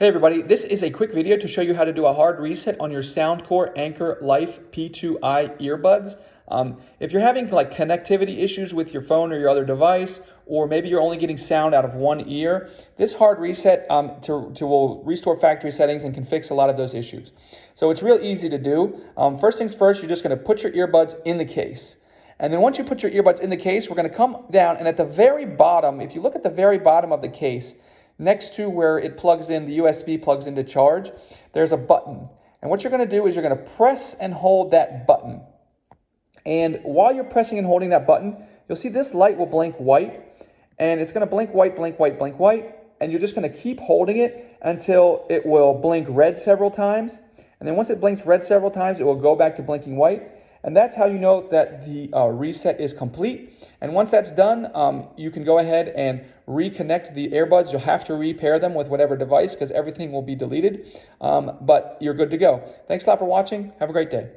Hey everybody, this is a quick video to show you how to do a hard reset on your SoundCore Anker Life P2i earbuds. If you're having like connectivity issues with your phone or your other device, or maybe you're only getting sound out of one ear, this hard reset will restore factory settings and can fix a lot of those issues. So it's real easy to do. First things first, you're just going to put your earbuds in the case. And then once you put your earbuds in the case, we're going to come down, and at the very bottom, if you look at the very bottom of the case, next to where it plugs in, the USB plugs into charge, there's a button. And what you're going to do is you're going to press and hold that button. And while you're pressing and holding that button, you'll see this light will blink white. And it's going to blink white, blink white, blink white. And you're just going to keep holding it until it will blink red several times. And then once it blinks red several times, it will go back to blinking white. And that's how you know that the reset is complete. And once that's done, you can go ahead and reconnect the earbuds. You'll have to repair them with whatever device because everything will be deleted. But you're good to go. Thanks a lot for watching. Have a great day.